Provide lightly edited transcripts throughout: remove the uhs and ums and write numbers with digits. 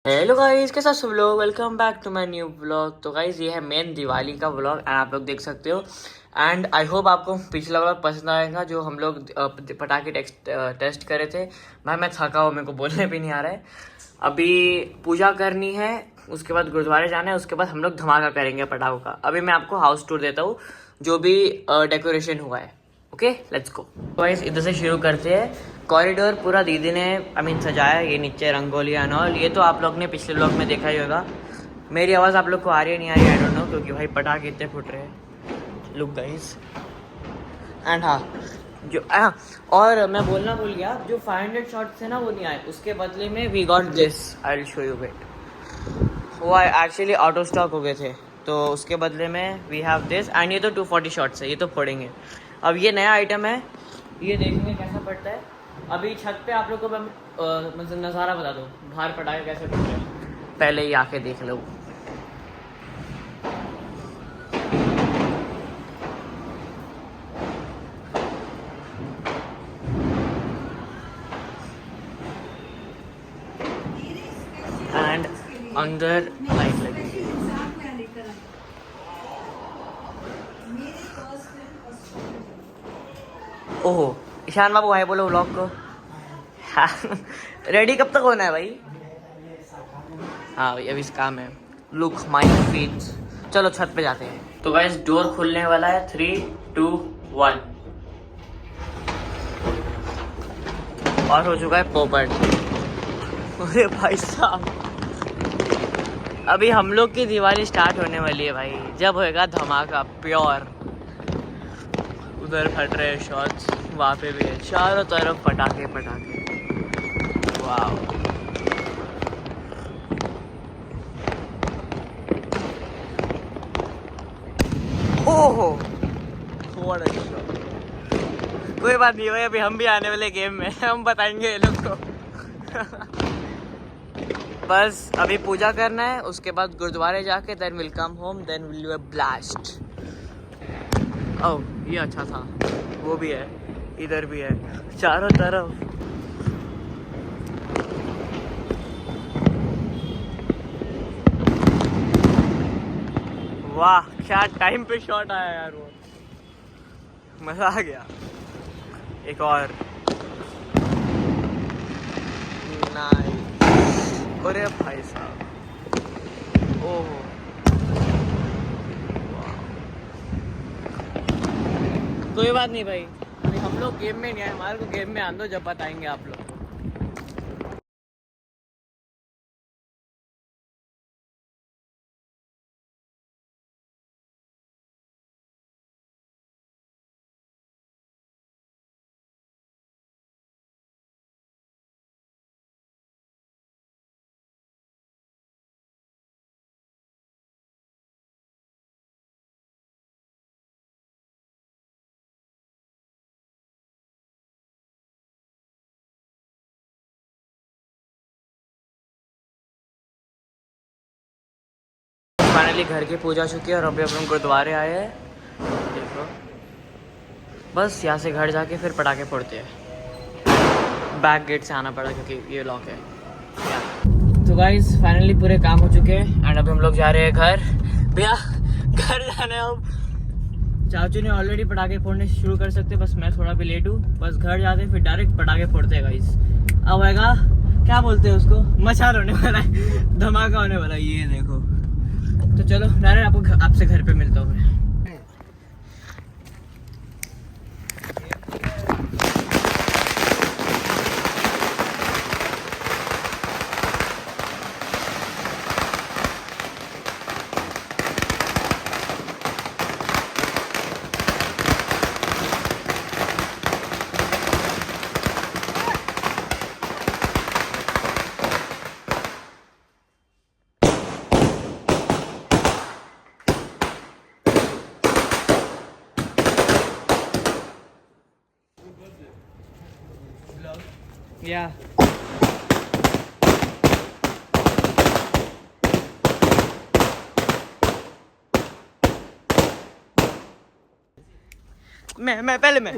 Hello guys, कैसा सब लोग। Welcome back to my new vlog. तो गाइस ये है मेन दिवाली का व्लॉग एंड आप लोग देख सकते हो। एंड आई होप आपको पिछला व्लॉग पसंद आएगा जो हम लोग पटाखे टेस्ट करे थे। भाई मैं थका हूँ, मेरे को बोलने भी नहीं आ रहा है। अभी पूजा करनी है, उसके बाद गुरुद्वारे जाना है, उसके बाद हम लोग धमाका करेंगे पटाखों का। अभी मैं आपको हाउस टूर देता हूँ जो भी डेकोरेशन हुआ है। ओके लेट्स गो गाइस, इधर से शुरू करते हैं। कॉरिडोर पूरा दीदी ने सजाया। ये नीचे रंगोली एंड ऑल, ये तो आप लोग ने पिछले व्लॉग में देखा ही होगा। मेरी आवाज़ आप लोग को आ रही है नहीं आ रही, आई डोंट नो, क्योंकि भाई पटाखे इतने फुट रहे हैं। लुक गाइस एंड हाँ और मैं बोलना भूल गया, जो 500 शॉट्स थे ना वो नहीं आए, उसके बदले में we got this. I will show you it. वो एक्चुअली आउट ऑफ स्टॉक हो गए थे, तो उसके बदले में वी हैव दिस। एंड ये तो 240 शॉट्स है, ये तो फोड़ेंगे। अब ये नया आइटम है, ये देखेंगे कैसा पड़ता है। अभी छत पे आप लोग को मैं मतलब नज़ारा बता दूँ बाहर पटाखे कैसे पड़ते हैं, पहले ही आके देख लो। एंड अंदर लाइट लगी। ओहो ईशान बाबू भाई बोलो व्लॉग को। रेडी कब तक होना है भाई? हाँ भाई अभी काम है। Look my feet. चलो छत पे जाते हैं। तो गाइस डोर खुलने वाला है। 3, 2, 1 और हो चुका है पोपट। अरे भाई साहब, अभी हम लोग की दिवाली स्टार्ट होने वाली है भाई, जब होएगा धमाका प्योर। उधर फट रहे शॉट्स, वहाँ पे भी है, चारों तरफ पटाखे पटाखे। वाह ओहो व्हाट अ शॉट। कोई बात नहीं भाई, अभी हम भी आने वाले गेम में, हम बताएंगे ये लोग को। बस अभी पूजा करना है, उसके बाद गुरुद्वारे जाके then will come home, then will do a blast. Oh ये अच्छा था, वो भी है, इधर भी है, चारों तरफ। वाह क्या टाइम पे शॉट आया यार, वो मजा आ गया। एक और नाइस। अरे भाई साहब ओहो कोई बात नहीं भाई, अभी हम लोग गेम में नहीं आए, हमारे को गेम में आने दो, जब बताएंगे आप लोग। फाइनली घर की पूजा चुकी है और अभी अपन गुरुद्वारे आए हैं। देखो बस यहाँ से घर जाके फिर पटाखे फोड़ते हैं। बैक गेट से आना पड़ा क्योंकि ये लॉक है। तो गाइस फाइनली पूरे काम हो चुके हैं एंड अभी हम लोग जा रहे हैं घर। भैया घर जाने, अब चाचू ने ऑलरेडी पटाखे फोड़ने शुरू कर सकते, बस मैं थोड़ा भी लेट हूँ। बस घर जाते फिर डायरेक्ट पटाखे फोड़ते हैं गाइस। अब आएगा क्या बोलते हैं उसको, मचाल होने वाला है, धमाका होने वाला है, ये देखो। तो चलो डायरेक्ट आपसे घर पे मिलता हूँ मैं। Yeah. मैं पहले मैं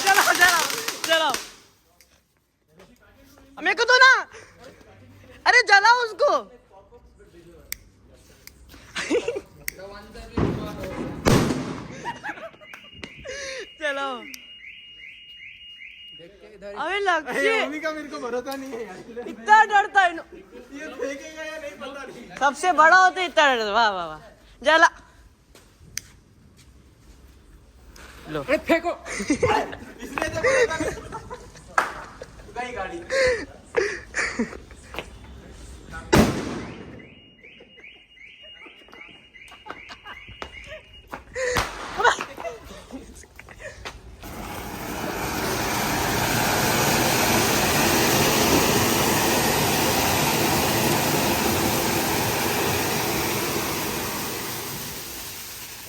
चलो चलो चलो फेंक दो ना, अरे जलाओ उसको। चलो अबे लक्ष्य का मेरे को भरोसा नहीं है यार, इतना डरता है ये फेंकेगा या नहीं पता नहीं, सबसे बड़ा होता है इतना डरता। वाह वाह वाह, जला लो, अरे फेंको। इसने तो भरोसा नहीं, गई गाड़ी।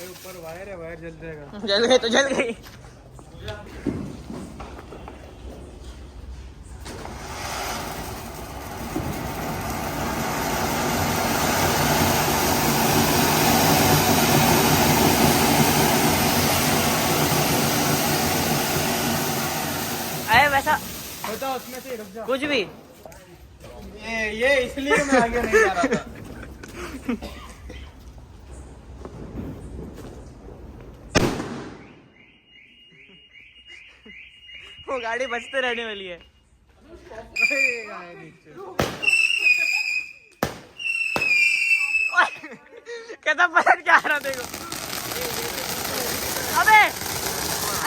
ऊपर वायर है, वायर जल जाएगा। जल गई तो जल गई। अरे वैसा होता उसमें से, रुक जा। कुछ भी ये इसलिए मैं आगे नहीं जा रहा था। वो गाड़ी बचते रहने वाली है। कैसा पलट क्या आ रहा देखो। अबे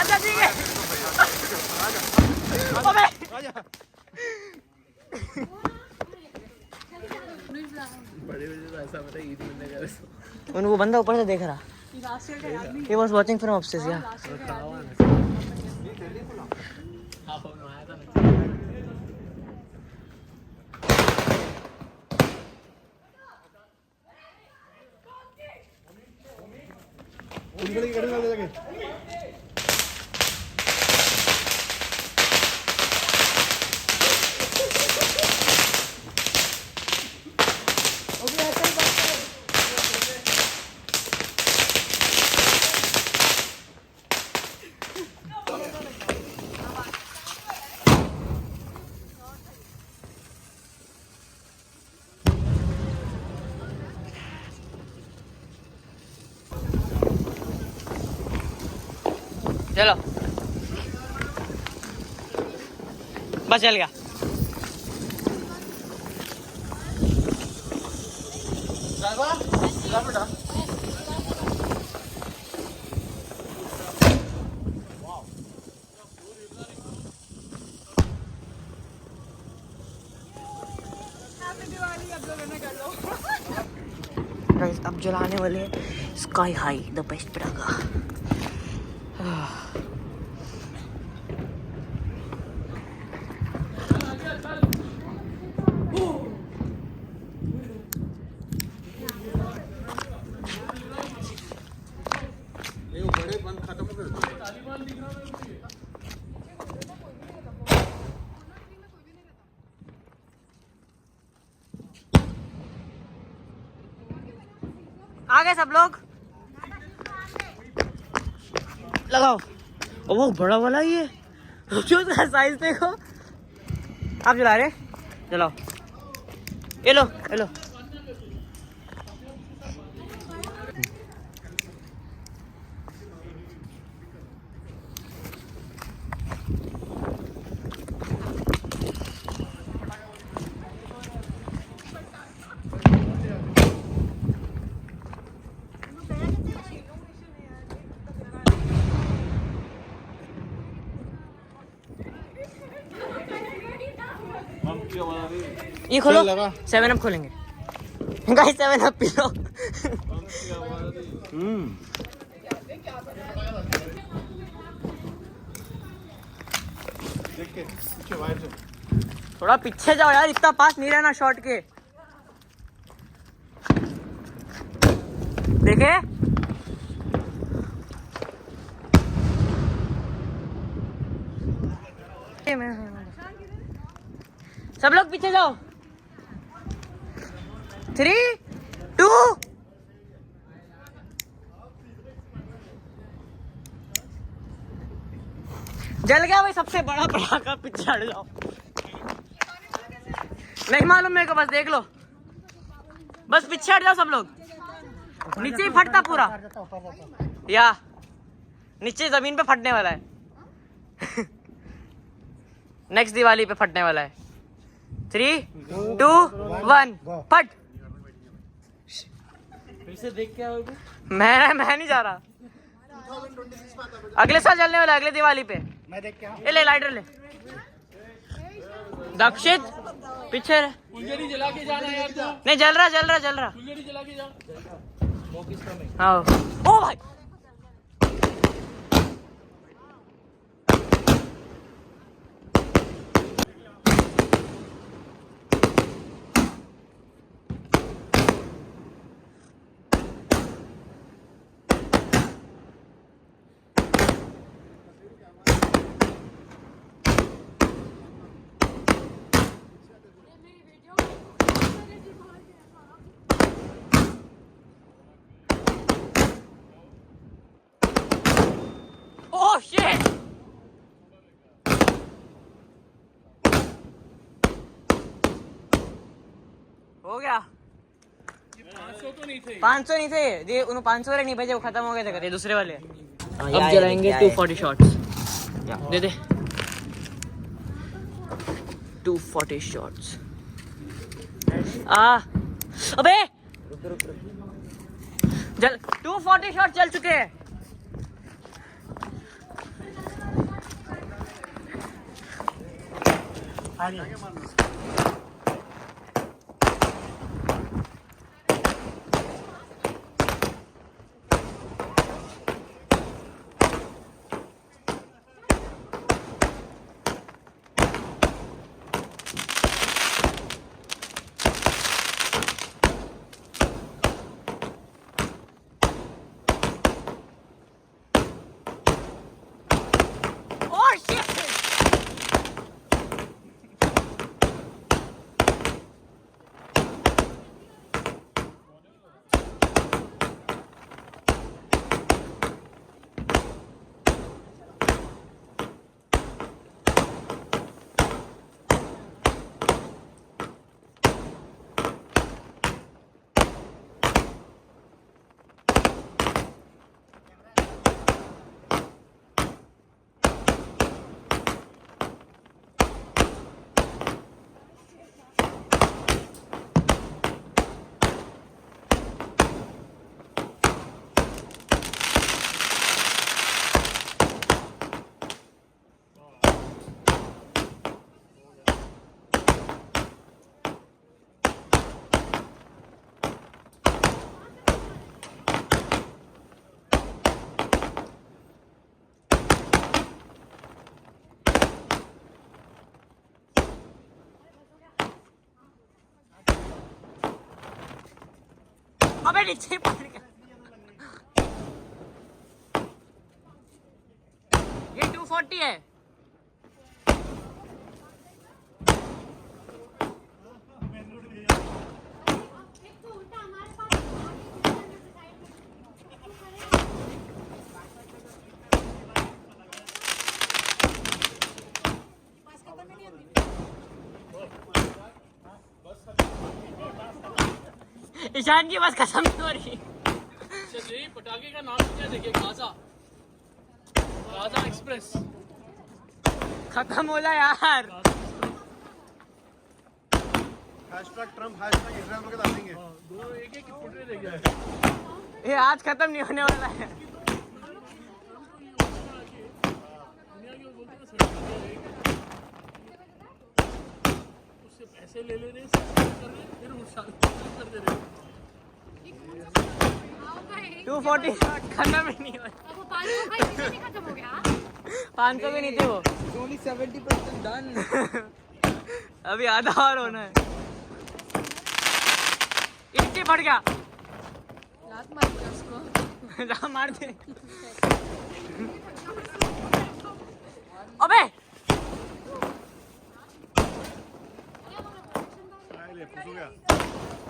अच्छा ठीक है। अबे उनको बंदा ऊपर से देख रहा। He was watching from upstairs, yeah. चलो बस चल गया। अब जलाने वाले स्काई हाई द बेस्ट पटाखा। आ गए सब लोग, लगाओ। वो बड़ा वाला ये जो उसका साइज देखो। आप जला रहे, जलाओ। ये लो ये लो। ये खोलो, 7 अप खोलेंगे। Guys 7 up P low. थोड़ा पीछे जाओ यार, इतना पास नहीं रहना शॉट के। देखे सब लोग पीछे जाओ। 3, 2 जल गया भाई सबसे बड़ा पटाखा। पीछे हट जाओ। नहीं मालूम मेरे को, बस देख लो, बस पीछे हट जाओ सब लोग। नीचे ही फटता पूरा, या नीचे जमीन पे फटने वाला है। नेक्स्ट दिवाली पे फटने वाला है। 3, 2, 1 फट। फिर से देख के आओगे? मैं नहीं जा रहा, अगले साल चलने वाला है, अगले दिवाली पे। मैं देख के आऊं। ले लाइटर ले। दक्षित पीछे रहे। फुलझड़ी जला के जाना यार तू। नहीं जल रहा फुलझड़ी जला के जा। हाँ। ओ भाई Oh shit! हो गया। 500 तो नहीं थे। 500 नहीं थे ये, उन्होंने 500 वाले नहीं भेजे, वो खत्म हो गए थे कहते दूसरे वाले। अब यार, जलाएंगे क्या 240 शॉट्स। दे दे 240 शॉट्स। अबे जल 240 शॉट चल चुके हैं। Oh shit! अबे नीचे पड़ गया। ये 240 है। ईशान की बस खत्म नहीं हो रही। चलिए पटाखे का नाम क्या देखिए, गाजा एक्सप्रेस। खत्म हो जाए यार। ट्रम्प इजराइल को डालेंगे। दो एक फुटरे देख जाए। ये आज खत्म नहीं होने वाला है। दुनिया की बोलते हैं उससे पैसे ले ले रहे, कर रहे, फिर वो कर दे रहे। 240 शॉट खत्म ही नहीं हुआ। 500 भी नहीं थे वो। 70% डन। अभी आधा और होना है। इतनी बढ़ गया। लात मार दिया उसको। जा मार दे। अबे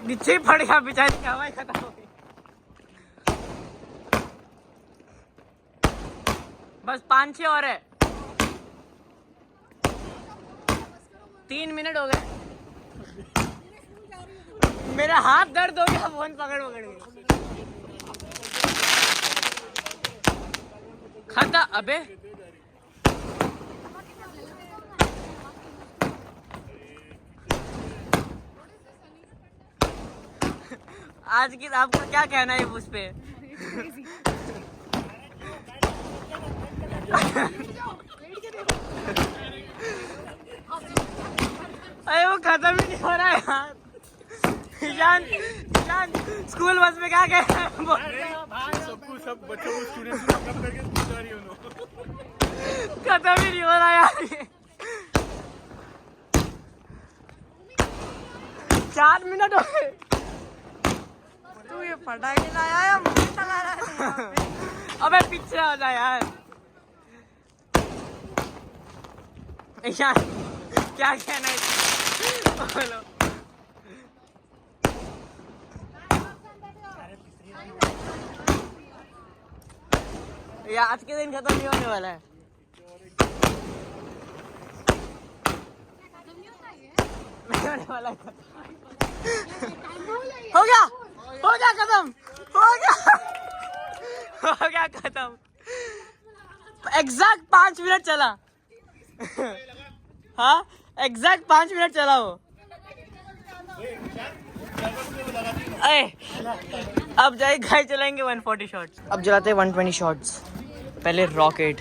नीचे ही पड़ गया बेचारी की हवाई खत्म हो गई। बस 5-6 और है। 3 मिनट हो गए। मेरा हाथ दर्द हो गया फोन पकड़ पकड़ के। खाता अबे आज की आपको क्या कहना है उस पे? अरे वो खत्म ही नहीं हो रहा है यार। ईशान स्कूल बस में क्या कह रहा है? सब बच्चों को स्टूडेंट्स को कम करके स्कूल जा रही है उन्होंने। खत्म ही नहीं हो रहा यार ये। 4 मिनट हो गए। तू ये पटाखे लाया या मुझे चला रहा है यहाँ पे? अबे पीछे आ जा यार। ईशान क्या कहना है? बोलो। ये आज के दिन खत्म नहीं होने वाला है। नहीं होने वाला है। हो गया खत्म, हो गया खत्म। एग्जैक्ट 5 मिनट चला। हाँ एग्जैक्ट 5 मिनट चला वो। अब जाए घर चलाएंगे 140 शॉट्स। अब जलाते हैं 120 शॉट्स। पहले रॉकेट।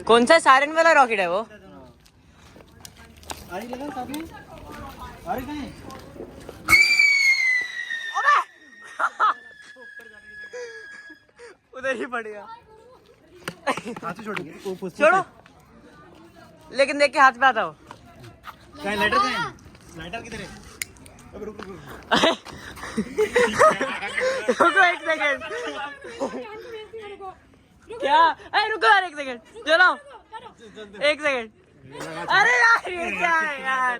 कौन सा सायरन वाला रॉकेट है वो? उधर ही पड़ गया। छोड़ो लेकिन देख के हाथ पे आता हो। लाइटर किधर है? रुको एक सेकंड। क्या? अरे रुको यार एक सेकंड। चलो एक सेकंड। अरे यार ये क्या है यार?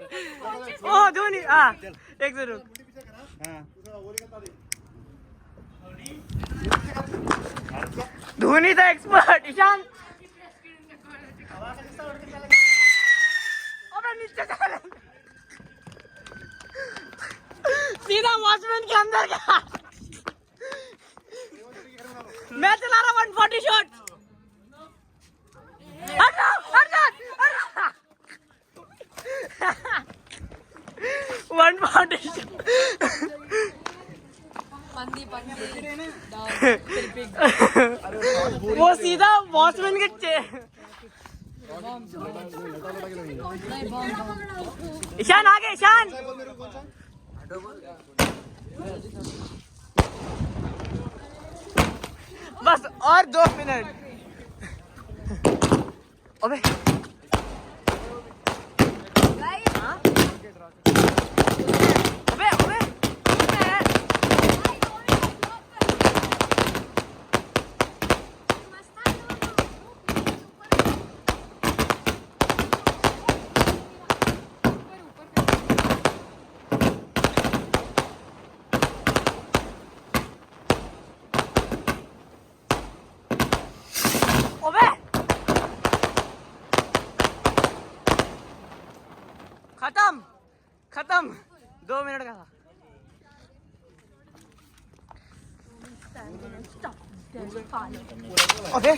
ओह धोनी। हाँ एक से रुक। धोनी था एक्सपर्ट। ईशान अबे नीचे चल। सीधा वॉचमैन के अंदर गया। मैं चला रहा 140 शॉट। 140 वो सीधा वॉचमैन के ईशान आगे। ईशान बस और 2 मिनट। अबे खत्म 2 मिनट का था। अबे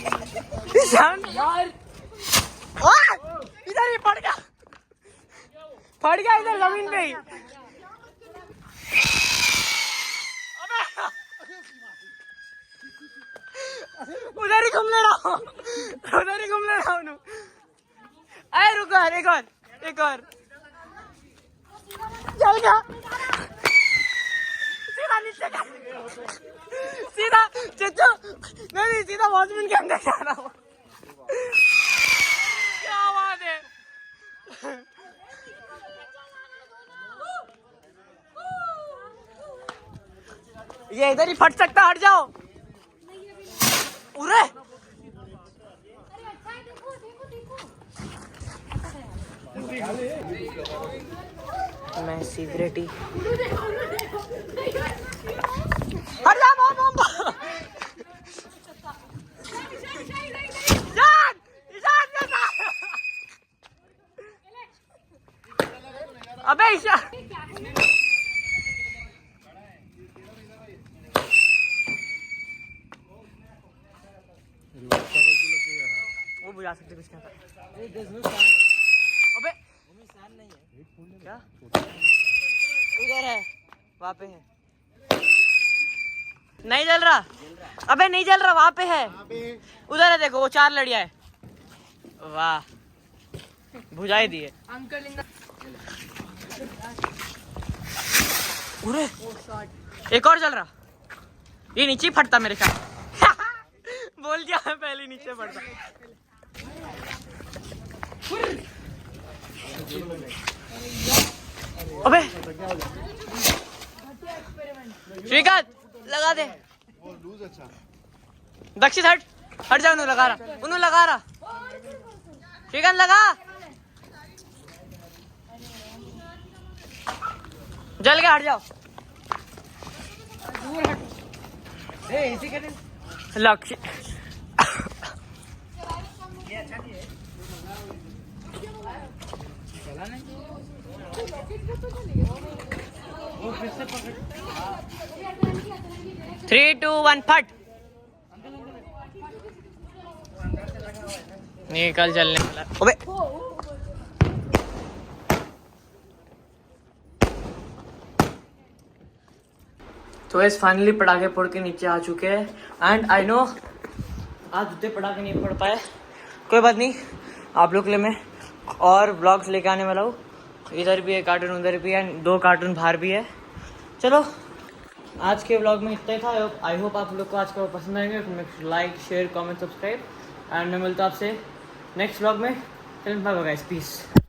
ईशान यार इधर ही पड़ गया इधर जमीन पे ही। अबे उधर ही घूमने रहा हूँ अरे रुको यार एक और चल गया। सीधा नीचे सीधा चच्चू नहीं सीधा वॉचमैन के अंदर जा रहा हूँ। क्या बात है। ये इधर ही फट सकता, हट जाओ। उरे मैं सिगरेट ही हट जा बम अबे ईशान जा सकते कुछ नहीं होता। अबे क्या उधर है, वहाँ पे है। नहीं जल रहा, अबे नहीं जल रहा, वहाँ पे है, उधर है देखो, वो 4 लड़िया है। वाह बुझाई दिए अंकल इन अरे एक और जल रहा, ये नीचे ही फटता मेरे ख्याल। बोल दिया मैं पहले नीचे फटता। अबे श्रीकांत लगा दे। दक्षित हट हट जा, उन्होंने लगा रहा, उन्होंने लगा रहा। श्रीकांत लगा, जल के हट जाओ। लक्ष्य थ्री टू वन फट, निकल चलने वाला। अबे तो इस फाइनली पटाखे फोड़ के नीचे आ चुके हैं। एंड आई नो आज उतने पटाखे नहीं फोड़ पाए, कोई बात नहीं, आप लोग के लिए मैं और ब्लॉग्स लेके आने वाला हूँ। इधर भी है कार्टून, उधर भी है, 2 कार्टून बाहर भी है। चलो आज के ब्लॉग में इतना ही था। आई होप आप लोग को आज का पसंद आएंगे। Like share comment subscribe and मैं मिलता हूँ आपसे नेक्स्ट ब्लॉग में। Bye bye guys, piece.